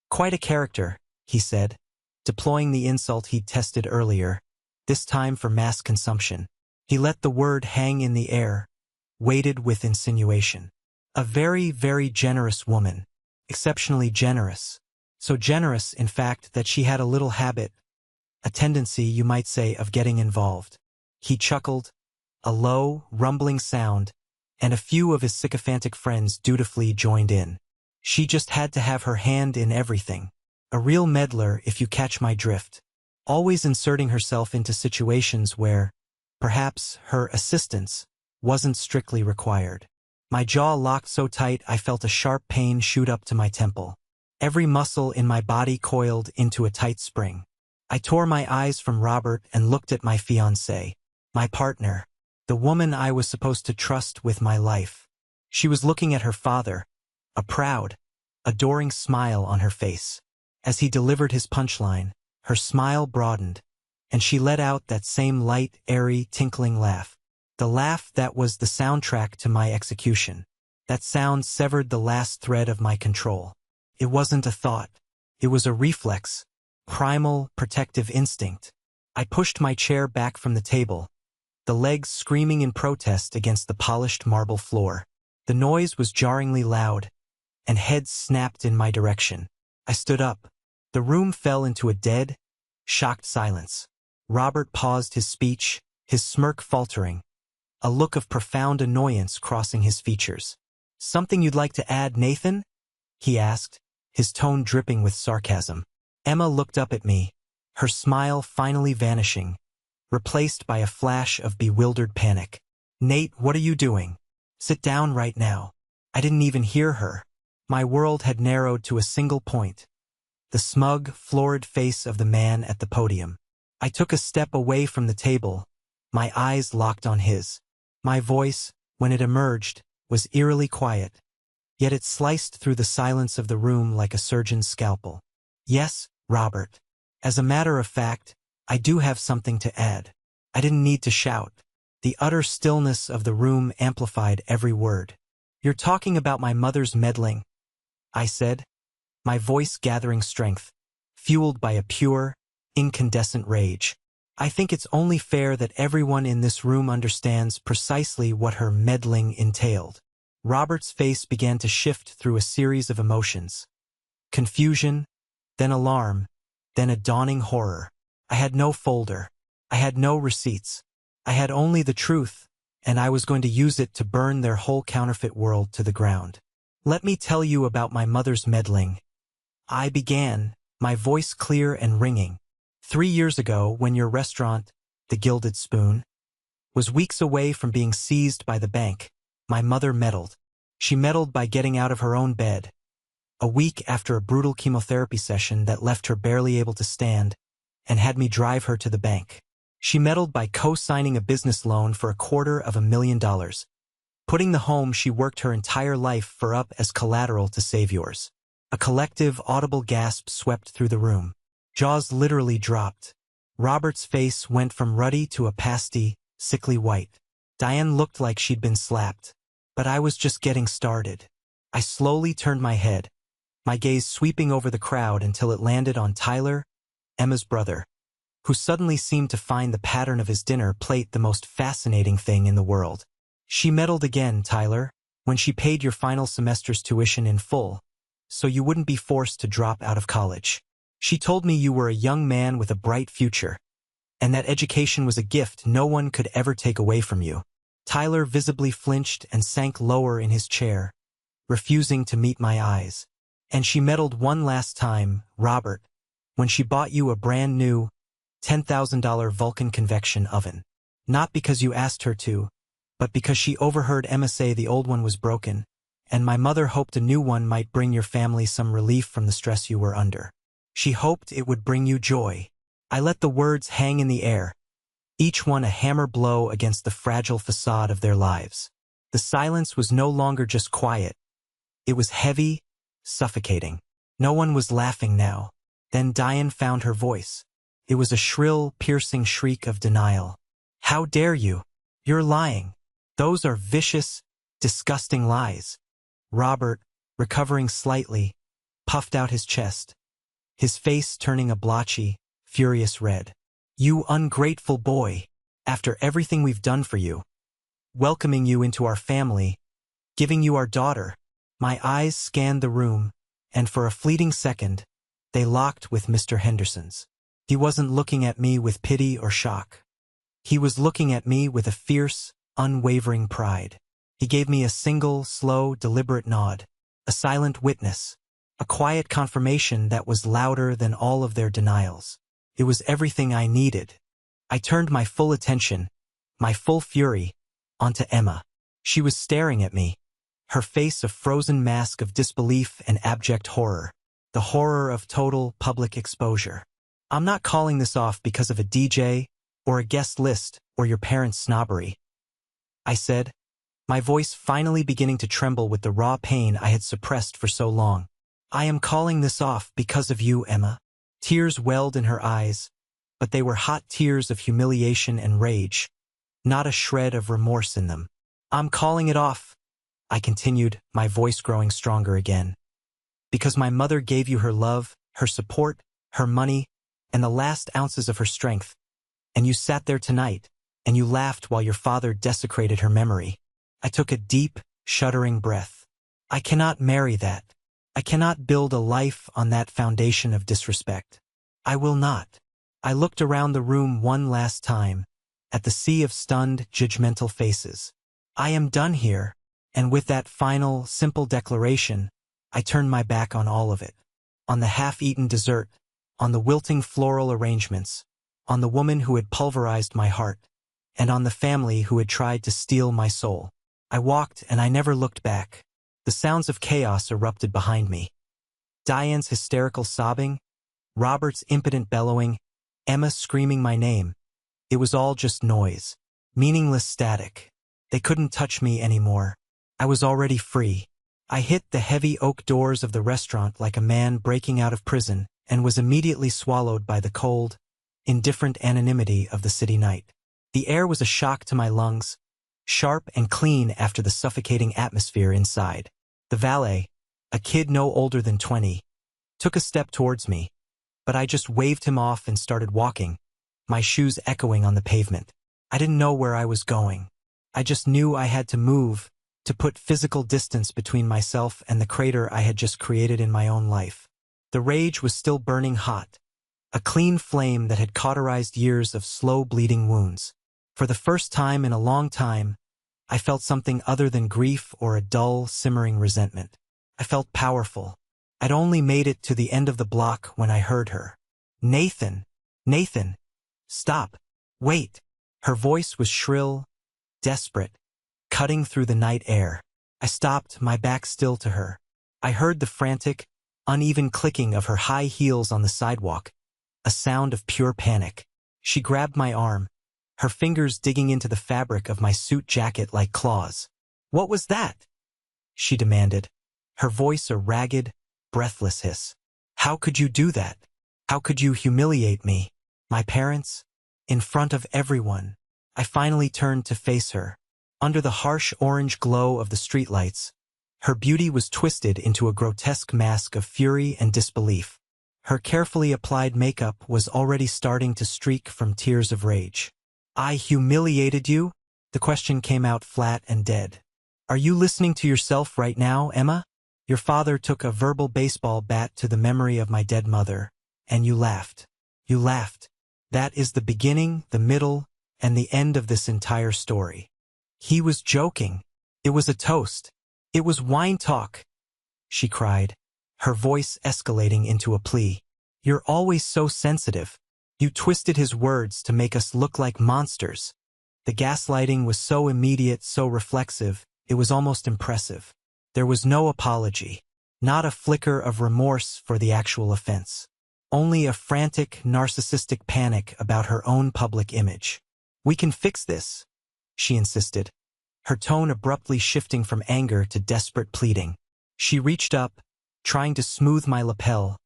quite a character," he said, deploying the insult he'd tested earlier, this time for mass consumption. He let the word hang in the air, weighted with insinuation. "A very, very generous woman. Exceptionally generous. So generous, in fact, that she had a little habit, a tendency, you might say, of getting involved." He chuckled, a low, rumbling sound, and a few of his sycophantic friends dutifully joined in. "She just had to have her hand in everything. A real meddler, if you catch my drift. Always inserting herself into situations where, perhaps, her assistance wasn't strictly required." My jaw locked so tight I felt a sharp pain shoot up to my temple. Every muscle in my body coiled into a tight spring. I tore my eyes from Robert and looked at my fiancée, my partner, the woman I was supposed to trust with my life. She was looking at her father, a proud, adoring smile on her face. As he delivered his punchline, her smile broadened, and she let out that same light, airy, tinkling laugh. The laugh that was the soundtrack to my execution. That sound severed the last thread of my control. It wasn't a thought. It was a reflex, primal, protective instinct. I pushed my chair back from the table, the legs screaming in protest against the polished marble floor. The noise was jarringly loud, and heads snapped in my direction. I stood up. The room fell into a dead, shocked silence. Robert paused his speech, his smirk faltering, a look of profound annoyance crossing his features. "Something you'd like to add, Nathan?" he asked, his tone dripping with sarcasm. Emma looked up at me, her smile finally vanishing, replaced by a flash of bewildered panic. "Nate, what are you doing? Sit down right now." I didn't even hear her. My world had narrowed to a single point, the smug, florid face of the man at the podium. I took a step away from the table, my eyes locked on his. My voice, when it emerged, was eerily quiet, yet it sliced through the silence of the room like a surgeon's scalpel. "Yes, Robert. As a matter of fact, I do have something to add." I didn't need to shout. The utter stillness of the room amplified every word. "You're talking about my mother's meddling," I said, my voice gathering strength, fueled by a pure, incandescent rage. "I think it's only fair that everyone in this room understands precisely what her meddling entailed." Robert's face began to shift through a series of emotions. Confusion, then alarm, then a dawning horror. I had no folder. I had no receipts. I had only the truth, and I was going to use it to burn their whole counterfeit world to the ground. "Let me tell you about my mother's meddling," I began, my voice clear and ringing. 3 years ago, when your restaurant, the Gilded Spoon, was weeks away from being seized by the bank, my mother meddled. She meddled by getting out of her own bed, a week after a brutal chemotherapy session that left her barely able to stand, and had me drive her to the bank. She meddled by co-signing a business loan for $250,000, putting the home she worked her entire life for up as collateral to save yours. A collective, audible gasp swept through the room. Jaws literally dropped. Robert's face went from ruddy to a pasty, sickly white. Diane looked like she'd been slapped. But I was just getting started. I slowly turned my head, my gaze sweeping over the crowd until it landed on Tyler, Emma's brother, who suddenly seemed to find the pattern of his dinner plate the most fascinating thing in the world. "She meddled again, Tyler, when she paid your final semester's tuition in full, so you wouldn't be forced to drop out of college. She told me you were a young man with a bright future, and that education was a gift no one could ever take away from you." Tyler visibly flinched and sank lower in his chair, refusing to meet my eyes. "And she meddled one last time, Robert, when she bought you a brand new $10,000 Vulcan convection oven. Not because you asked her to, but because she overheard Emma say the old one was broken, and my mother hoped a new one might bring your family some relief from the stress you were under. She hoped it would bring you joy." I let the words hang in the air, each one a hammer blow against the fragile facade of their lives. The silence was no longer just quiet. It was heavy, suffocating. No one was laughing now. Then Diane found her voice. It was a shrill, piercing shriek of denial. "How dare you? You're lying. Those are vicious, disgusting lies." Robert, recovering slightly, puffed out his chest, his face turning a blotchy, furious red. "You ungrateful boy. After everything we've done for you, welcoming you into our family, giving you our daughter." My eyes scanned the room, and for a fleeting second, they locked with Mr. Henderson's. He wasn't looking at me with pity or shock. He was looking at me with a fierce, unwavering pride. He gave me a single, slow, deliberate nod, a silent witness, a quiet confirmation that was louder than all of their denials. It was everything I needed. I turned my full attention, my full fury, onto Emma. She was staring at me, her face a frozen mask of disbelief and abject horror, the horror of total public exposure. "I'm not calling this off because of a DJ, or a guest list, or your parents' snobbery," I said, my voice finally beginning to tremble with the raw pain I had suppressed for so long. "I am calling this off because of you, Emma." Tears welled in her eyes, but they were hot tears of humiliation and rage, not a shred of remorse in them. "I'm calling it off," I continued, my voice growing stronger again, "because my mother gave you her love, her support, her money, and the last ounces of her strength, and you sat there tonight, and you laughed while your father desecrated her memory." I took a deep, shuddering breath. "I cannot marry that. I cannot build a life on that foundation of disrespect. I will not." I looked around the room one last time, at the sea of stunned, judgmental faces. "I am done here," and with that final, simple declaration, I turned my back on all of it. On the half-eaten dessert, on the wilting floral arrangements, on the woman who had pulverized my heart, and on the family who had tried to steal my soul. I walked and I never looked back. The sounds of chaos erupted behind me. Diane's hysterical sobbing, Robert's impotent bellowing, Emma screaming my name. It was all just noise, meaningless static. They couldn't touch me anymore. I was already free. I hit the heavy oak doors of the restaurant like a man breaking out of prison and was immediately swallowed by the cold, indifferent anonymity of the city night. The air was a shock to my lungs, sharp and clean after the suffocating atmosphere inside. The valet, a kid no older than 20, took a step towards me, but I just waved him off and started walking, my shoes echoing on the pavement. I didn't know where I was going. I just knew I had to move, to put physical distance between myself and the crater I had just created in my own life. The rage was still burning hot, a clean flame that had cauterized years of slow bleeding wounds. For the first time in a long time, I felt something other than grief or a dull, simmering resentment. I felt powerful. I'd only made it to the end of the block when I heard her. "Nathan! Nathan! Stop! Wait!" Her voice was shrill, desperate, cutting through the night air. I stopped, my back still to her. I heard the frantic, uneven clicking of her high heels on the sidewalk, a sound of pure panic. She grabbed my arm, her fingers digging into the fabric of my suit jacket like claws. "What was that?" she demanded, her voice a ragged, breathless hiss. "How could you do that? How could you humiliate me? My parents? In front of everyone." I finally turned to face her. Under the harsh orange glow of the streetlights, her beauty was twisted into a grotesque mask of fury and disbelief. Her carefully applied makeup was already starting to streak from tears of rage. "I humiliated you?" The question came out flat and dead. "Are you listening to yourself right now, Emma? Your father took a verbal baseball bat to the memory of my dead mother, and you laughed. You laughed. That is the beginning, the middle, and the end of this entire story. He was joking. It was a toast. It was wine talk," she cried, her voice escalating into a plea. "You're always so sensitive. You twisted his words to make us look like monsters." The gaslighting was so immediate, so reflexive, it was almost impressive. There was no apology, not a flicker of remorse for the actual offense. Only a frantic, narcissistic panic about her own public image. "We can fix this," she insisted, her tone abruptly shifting from anger to desperate pleading. She reached up, trying to smooth my lapel,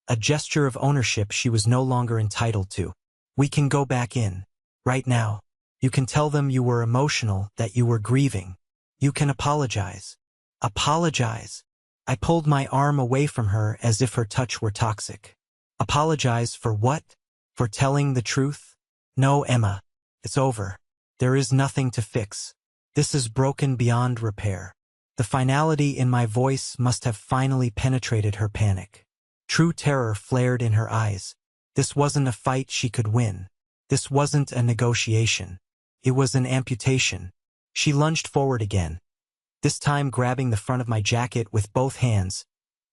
a gesture of ownership she was no longer entitled to. "We can go back in. Right now. You can tell them you were emotional, that you were grieving. You can apologize." "Apologize?" I pulled my arm away from her as if her touch were toxic. "Apologize for what? For telling the truth? No, Emma. It's over. There is nothing to fix. This is broken beyond repair." The finality in my voice must have finally penetrated her panic. True terror flared in her eyes. This wasn't a fight she could win. This wasn't a negotiation. It was an amputation. She lunged forward again, this time grabbing the front of my jacket with both hands,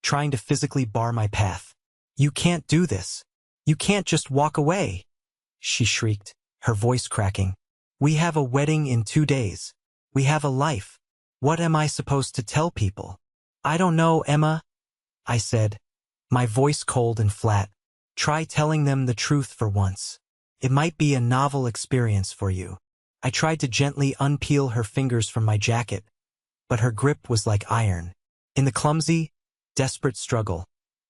trying to physically bar my path. "You can't do this. You can't just walk away," she shrieked, her voice cracking. "We have a wedding in 2 days. We have a life. What am I supposed to tell people?" "I don't know, Emma," I said, my voice cold and flat. "Try telling them the truth for once. It might be a novel experience for you." I tried to gently unpeel her fingers from my jacket, but her grip was like iron. In the clumsy, desperate struggle,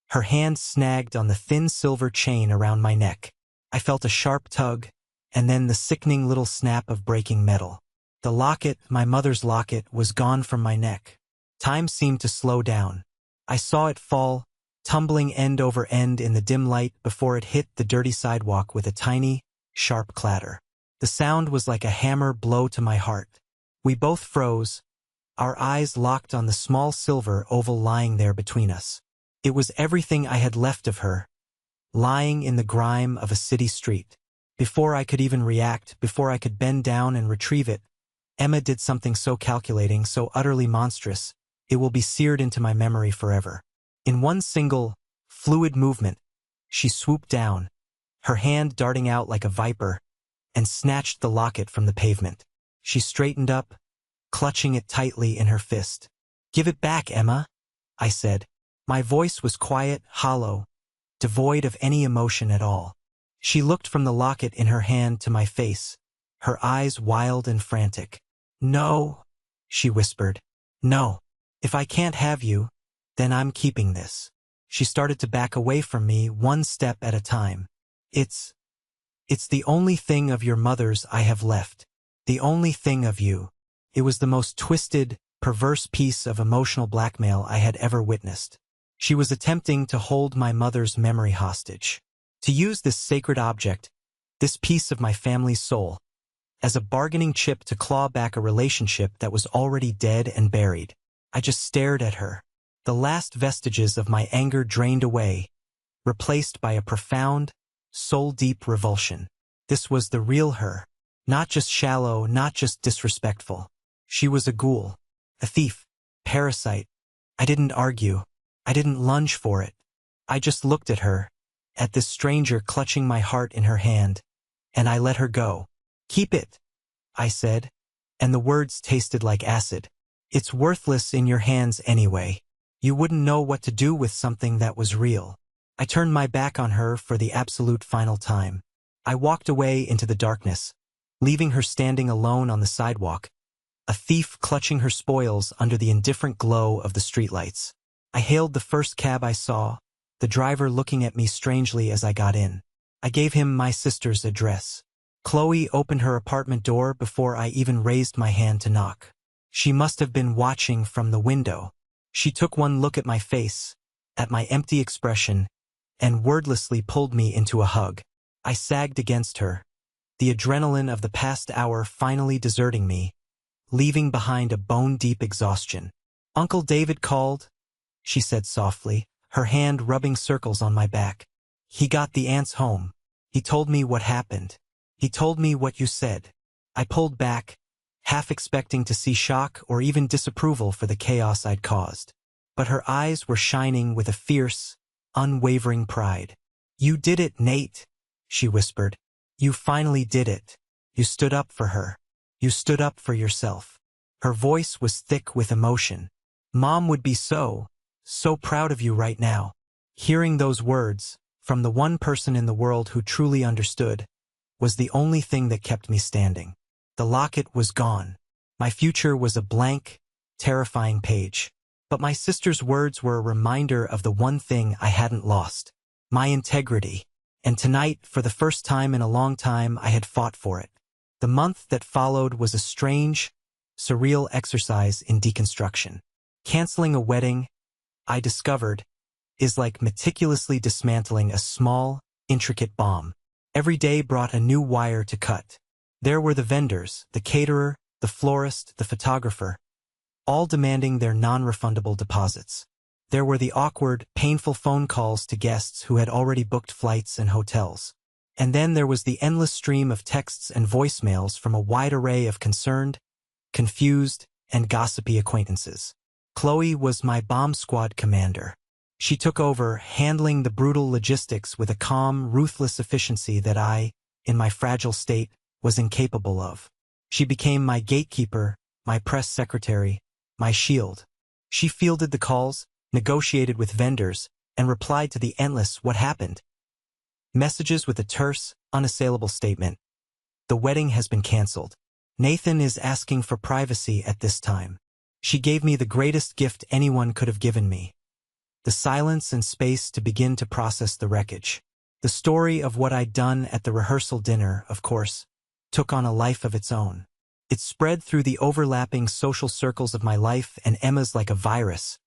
her hand snagged on the thin silver chain around my neck. I felt a sharp tug, and then the sickening little snap of breaking metal. The locket, my mother's locket, was gone from my neck. Time seemed to slow down. I saw it fall, tumbling end over end in the dim light before it hit the dirty sidewalk with a tiny, sharp clatter. The sound was like a hammer blow to my heart. We both froze, our eyes locked on the small silver oval lying there between us. It was everything I had left of her, lying in the grime of a city street. Before I could even react, before I could bend down and retrieve it, Emma did something so calculating, so utterly monstrous, it will be seared into my memory forever. In one single, fluid movement, she swooped down, her hand darting out like a viper, and snatched the locket from the pavement. She straightened up, clutching it tightly in her fist. "Give it back, Emma," I said. My voice was quiet, hollow, devoid of any emotion at all. She looked from the locket in her hand to my face, her eyes wild and frantic. "No," she whispered. "No. If I can't have you, then I'm keeping this." She started to back away from me, one step at a time. It's It's the only thing of your mother's I have left. The only thing of you. It was the most twisted, perverse piece of emotional blackmail I had ever witnessed. She was attempting to hold my mother's memory hostage. To use this sacred object, this piece of my family's soul, as a bargaining chip to claw back a relationship that was already dead and buried. I just stared at her. The last vestiges of my anger drained away, replaced by a profound, soul-deep revulsion. This was the real her. Not just shallow, not just disrespectful. She was a ghoul, a thief, parasite. I didn't argue. I didn't lunge for it. I just looked at her, at this stranger clutching my heart in her hand, and I let her go. Keep it, I said, and the words tasted like acid. It's worthless in your hands anyway. You wouldn't know what to do with something that was real. I turned my back on her for the absolute final time. I walked away into the darkness, leaving her standing alone on the sidewalk, a thief clutching her spoils under the indifferent glow of the streetlights. I hailed the first cab I saw, the driver looking at me strangely as I got in. I gave him my sister's address. Chloe opened her apartment door before I even raised my hand to knock. She must have been watching from the window. She took one look at my face, at my empty expression, and wordlessly pulled me into a hug. I sagged against her, the adrenaline of the past hour finally deserting me, leaving behind a bone-deep exhaustion. "Uncle David called," she said softly, her hand rubbing circles on my back. "He got the aunts home. He told me what happened. He told me what you said." I pulled back, half expecting to see shock or even disapproval for the chaos I'd caused. But her eyes were shining with a fierce, unwavering pride. "You did it, Nate," she whispered. "You finally did it. You stood up for her. You stood up for yourself." Her voice was thick with emotion. "Mom would be so proud of you right now." Hearing those words, from the one person in the world who truly understood, was the only thing that kept me standing. The locket was gone. My future was a blank, terrifying page. But my sister's words were a reminder of the one thing I hadn't lost, my integrity. And tonight, for the first time in a long time, I had fought for it. The month that followed was a strange, surreal exercise in deconstruction. Canceling a wedding, I discovered, is like meticulously dismantling a small, intricate bomb. Every day brought a new wire to cut. There were the vendors, the caterer, the florist, the photographer, all demanding their non-refundable deposits. There were the awkward, painful phone calls to guests who had already booked flights and hotels. And then there was the endless stream of texts and voicemails from a wide array of concerned, confused, and gossipy acquaintances. Chloe was my bomb squad commander. She took over, handling the brutal logistics with a calm, ruthless efficiency that I, in my fragile state, was incapable of. She became my gatekeeper, my press secretary, my shield. She fielded the calls, negotiated with vendors, and replied to the endless "what happened?" messages with a terse, unassailable statement. "The wedding has been canceled. Nathan is asking for privacy at this time." She gave me the greatest gift anyone could have given me: the silence and space to begin to process the wreckage. The story of what I'd done at the rehearsal dinner, of course, took on a life of its own. It spread through the overlapping social circles of my life and Emma's like a virus,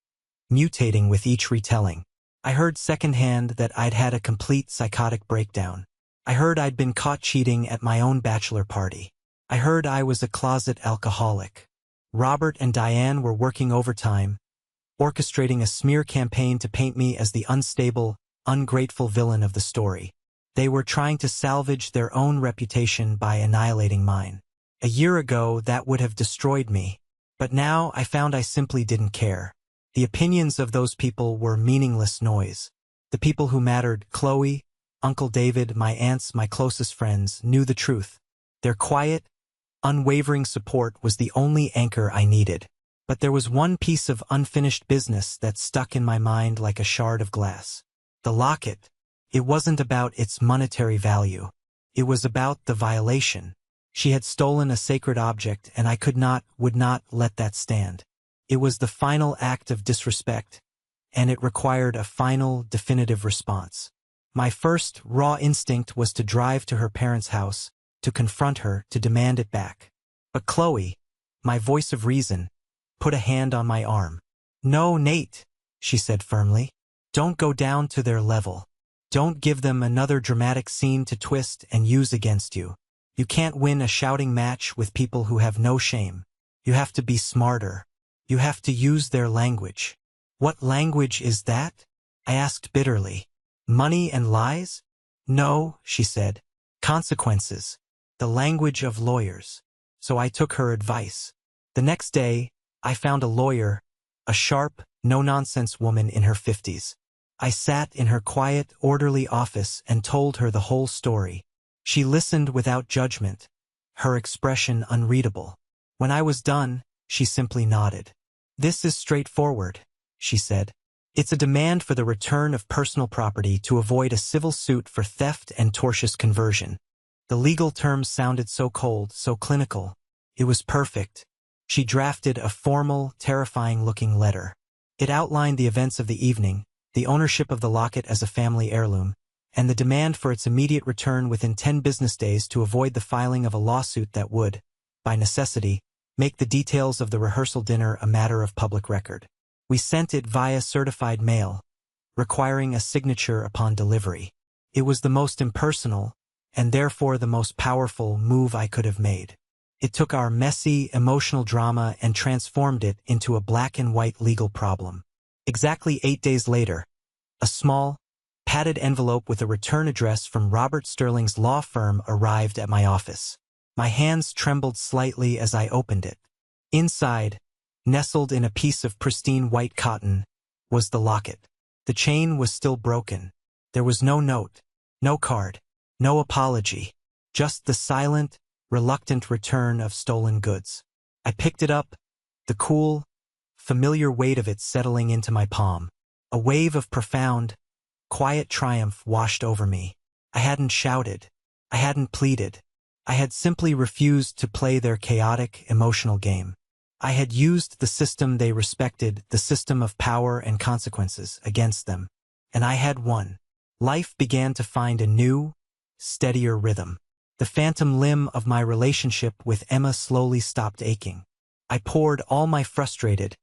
mutating with each retelling. I heard secondhand that I'd had a complete psychotic breakdown. I heard I'd been caught cheating at my own bachelor party. I heard I was a closet alcoholic. Robert and Diane were working overtime, orchestrating a smear campaign to paint me as the unstable, ungrateful villain of the story. They were trying to salvage their own reputation by annihilating mine. A year ago, that would have destroyed me. But now I found I simply didn't care. The opinions of those people were meaningless noise. The people who mattered, Chloe, Uncle David, my aunts, my closest friends, knew the truth. Their quiet, unwavering support was the only anchor I needed. But there was one piece of unfinished business that stuck in my mind like a shard of glass. The locket. It wasn't about its monetary value. It was about the violation. She had stolen a sacred object, and I would not let that stand. It was the final act of disrespect, and it required a final, definitive response. My first raw instinct was to drive to her parents' house, to confront her, to demand it back. But Chloe, my voice of reason, put a hand on my arm. "No, Nate," she said firmly. "Don't go down to their level. Don't give them another dramatic scene to twist and use against you. You can't win a shouting match with people who have no shame. You have to be smarter. You have to use their language." "What language is that?" I asked bitterly. "Money and lies?" "No," she said. "Consequences. The language of lawyers." So I took her advice. The next day, I found a lawyer, a sharp, no-nonsense woman in her 50s. I sat in her quiet, orderly office and told her the whole story. She listened without judgment, her expression unreadable. When I was done, she simply nodded. "This is straightforward," she said. "It's a demand for the return of personal property to avoid a civil suit for theft and tortious conversion." The legal terms sounded so cold, so clinical. It was perfect. She drafted a formal, terrifying-looking letter. It outlined the events of the evening, the ownership of the locket as a family heirloom, and the demand for its immediate return within 10 business days to avoid the filing of a lawsuit that would, by necessity, make the details of the rehearsal dinner a matter of public record. We sent it via certified mail, requiring a signature upon delivery. It was the most impersonal, and therefore the most powerful move I could have made. It took our messy, emotional drama and transformed it into a black-and-white legal problem. Exactly 8 days later, a small, padded envelope with a return address from Robert Sterling's law firm arrived at my office. My hands trembled slightly as I opened it. Inside, nestled in a piece of pristine white cotton, was the locket. The chain was still broken. There was no note, no card, no apology, just the silent, reluctant return of stolen goods. I picked it up, the cool, familiar weight of it settling into my palm. A wave of profound, quiet triumph washed over me. I hadn't shouted. I hadn't pleaded. I had simply refused to play their chaotic, emotional game. I had used the system they respected, the system of power and consequences, against them. And I had won. Life began to find a new, steadier rhythm. The phantom limb of my relationship with Emma slowly stopped aching. I poured all my frustrated,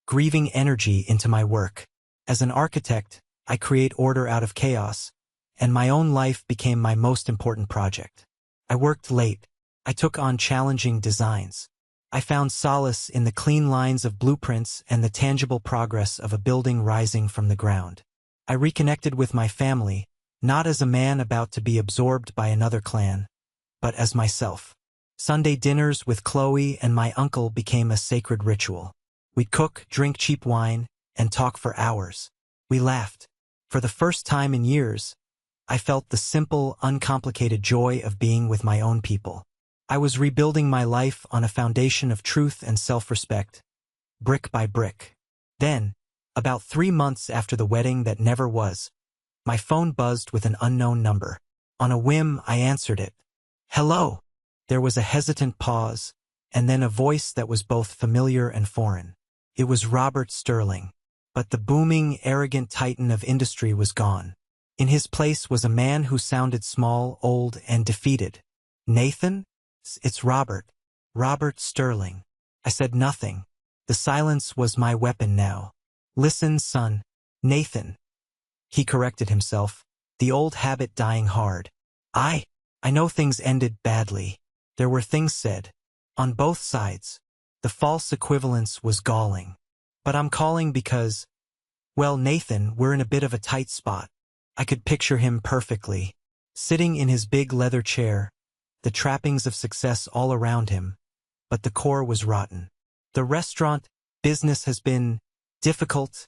grieving energy into my work. As an architect, I create order out of chaos, and my own life became my most important project. I worked late. I took on challenging designs. I found solace in the clean lines of blueprints and the tangible progress of a building rising from the ground. I reconnected with my family, not as a man about to be absorbed by another clan, but as myself. Sunday dinners with Chloe and my uncle became a sacred ritual. We'd cook, drink cheap wine, and talk for hours. We laughed. For the first time in years, I felt the simple, uncomplicated joy of being with my own people. I was rebuilding my life on a foundation of truth and self-respect, brick by brick. Then, about 3 months after the wedding that never was, my phone buzzed with an unknown number. On a whim, I answered it. "Hello." There was a hesitant pause, and then a voice that was both familiar and foreign. It was Robert Sterling. But the booming, arrogant titan of industry was gone. In his place was a man who sounded small, old, and defeated. "Nathan? It's Robert. Robert Sterling." I said nothing. The silence was my weapon now. "Listen, son. Nathan." He corrected himself, the old habit dying hard. I know things ended badly. There were things said. On both sides. The false equivalence was galling. But I'm calling because, well, Nathan, we're in a bit of a tight spot. I could picture him perfectly. Sitting in his big leather chair, the trappings of success all around him, but the core was rotten. "The restaurant business has been difficult,"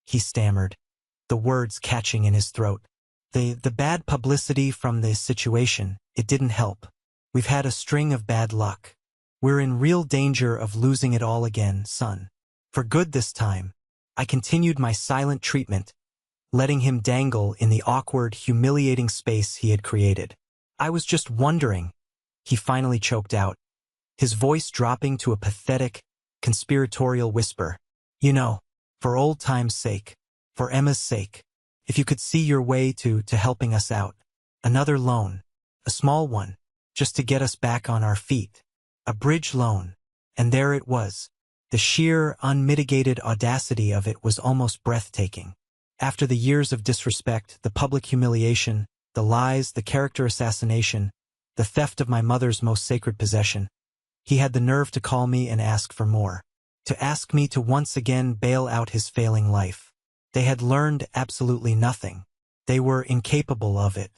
he stammered, the words catching in his throat. The bad publicity from the situation, it didn't help. We've had a string of bad luck. We're in real danger of losing it all again, son. For good this time." I continued my silent treatment, letting him dangle in the awkward, humiliating space he had created. "I was just wondering," he finally choked out, his voice dropping to a pathetic, conspiratorial whisper. "You know, for old time's sake, for Emma's sake, If you could see your way to helping us out. Another loan. A small one. Just to get us back on our feet. A bridge loan. And there it was. The sheer, unmitigated audacity of it was almost breathtaking. After the years of disrespect, the public humiliation, the lies, the character assassination, the theft of my mother's most sacred possession, he had the nerve to call me and ask for more. To ask me to once again bail out his failing life. They had learned absolutely nothing. They were incapable of it.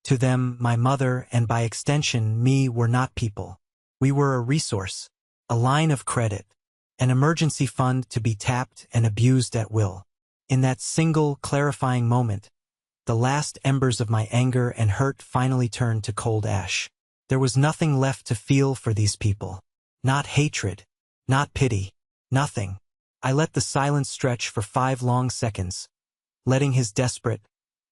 To them, my mother, and by extension me, were not people. We were a resource, a line of credit, an emergency fund to be tapped and abused at will. In that single, clarifying moment, the last embers of my anger and hurt finally turned to cold ash. There was nothing left to feel for these people. Not hatred, not pity, nothing. I let the silence stretch for 5 long seconds, letting his desperate,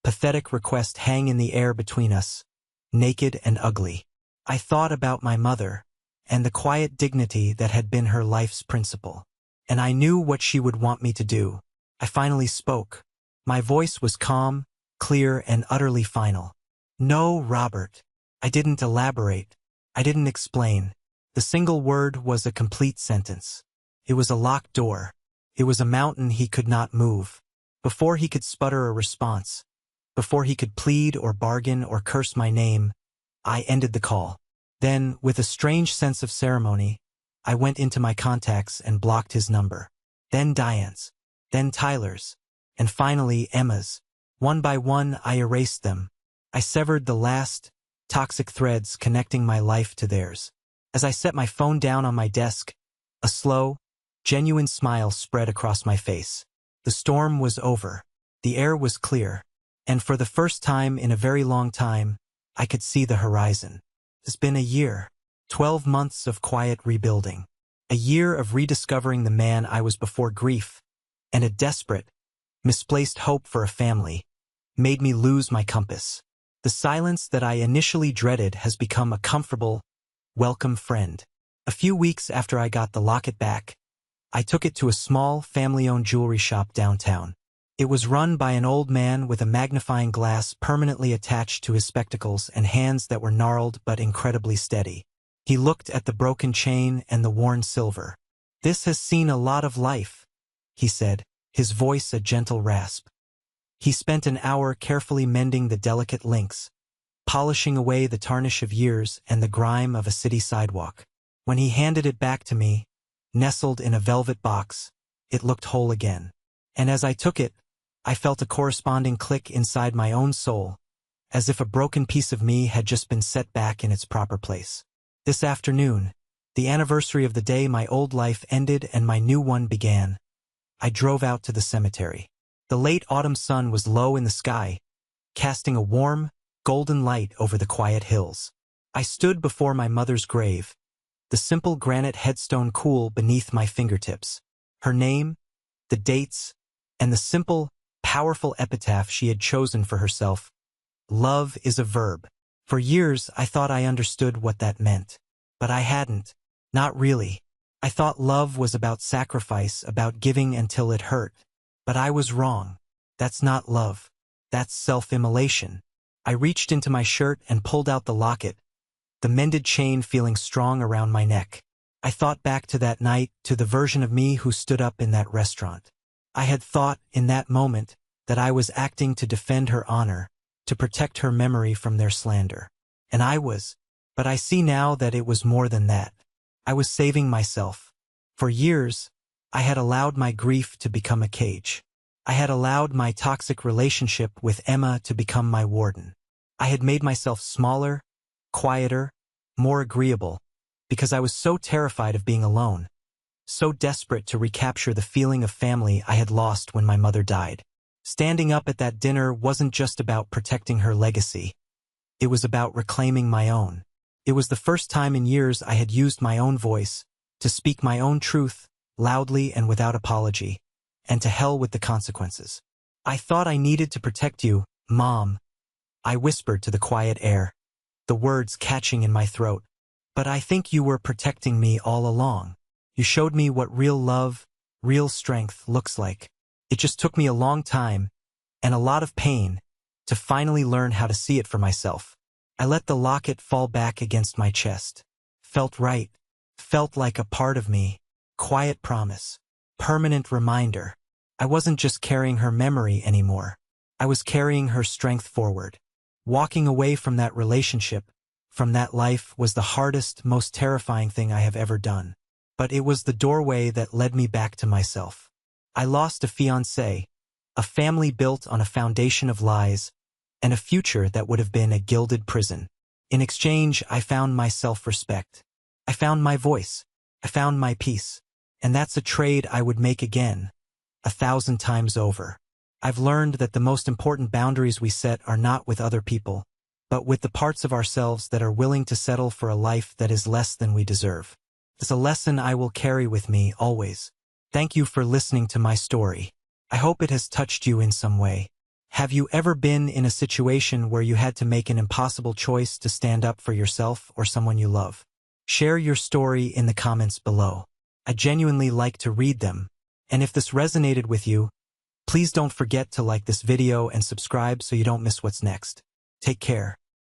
pathetic request hang in the air between us, naked and ugly. I thought about my mother, and the quiet dignity that had been her life's principle. And I knew what she would want me to do. I finally spoke. My voice was calm, clear, and utterly final. No, Robert. I didn't elaborate. I didn't explain. The single word was a complete sentence. It was a locked door. It was a mountain he could not move. Before he could sputter a response, before he could plead or bargain or curse my name, I ended the call. Then, with a strange sense of ceremony, I went into my contacts and blocked his number. Then Diane's. Then Tyler's. And finally Emma's. One by one I erased them. I severed the last, toxic threads connecting my life to theirs. As I set my phone down on my desk, a slow, genuine smile spread across my face. The storm was over. The air was clear. And for the first time in a very long time, I could see the horizon. It's been a year. 12 months of quiet rebuilding. A year of rediscovering the man I was before grief, and a desperate, misplaced hope for a family, made me lose my compass. The silence that I initially dreaded has become a comfortable, welcome friend. A few weeks after I got the locket back, I took it to a small, family-owned jewelry shop downtown. It was run by an old man with a magnifying glass permanently attached to his spectacles and hands that were gnarled but incredibly steady. He looked at the broken chain and the worn silver. "This has seen a lot of life," he said, his voice a gentle rasp. He spent an hour carefully mending the delicate links, polishing away the tarnish of years and the grime of a city sidewalk. When he handed it back to me, nestled in a velvet box, it looked whole again. And as I took it, I felt a corresponding click inside my own soul, as if a broken piece of me had just been set back in its proper place. This afternoon, the anniversary of the day my old life ended and my new one began, I drove out to the cemetery. The late autumn sun was low in the sky, casting a warm, golden light over the quiet hills. I stood before my mother's grave, the simple granite headstone cool beneath my fingertips. Her name, the dates, and the simple, powerful epitaph she had chosen for herself. Love is a verb. For years I thought I understood what that meant. But I hadn't. Not really. I thought love was about sacrifice, about giving until it hurt. But I was wrong. That's not love. That's self-immolation. I reached into my shirt and pulled out the locket, the mended chain feeling strong around my neck. I thought back to that night, to the version of me who stood up in that restaurant. I had thought, in that moment, that I was acting to defend her honor, to protect her memory from their slander. And I was. But I see now that it was more than that. I was saving myself. For years, I had allowed my grief to become a cage. I had allowed my toxic relationship with Emma to become my warden. I had made myself smaller, quieter, more agreeable, because I was so terrified of being alone, so desperate to recapture the feeling of family I had lost when my mother died. Standing up at that dinner wasn't just about protecting her legacy. It was about reclaiming my own. It was the first time in years I had used my own voice, to speak my own truth, loudly and without apology, and to hell with the consequences. "I thought I needed to protect you, Mom," I whispered to the quiet air, the words catching in my throat. "But I think you were protecting me all along. You showed me what real love, real strength looks like. It just took me a long time, and a lot of pain, to finally learn how to see it for myself. I let the locket fall back against my chest. Felt right. Felt like a part of me. Quiet promise. Permanent reminder. I wasn't just carrying her memory anymore. I was carrying her strength forward. Walking away from that relationship, from that life, was the hardest, most terrifying thing I have ever done. But it was the doorway that led me back to myself. I lost a fiancé, a family built on a foundation of lies, and a future that would have been a gilded prison. In exchange, I found my self-respect. I found my voice. I found my peace. And that's a trade I would make again, 1,000 times over. I've learned that the most important boundaries we set are not with other people, but with the parts of ourselves that are willing to settle for a life that is less than we deserve. It's a lesson I will carry with me always. Thank you for listening to my story. I hope it has touched you in some way. Have you ever been in a situation where you had to make an impossible choice to stand up for yourself or someone you love? Share your story in the comments below. I genuinely like to read them. And if this resonated with you, please don't forget to like this video and subscribe so you don't miss what's next. Take care.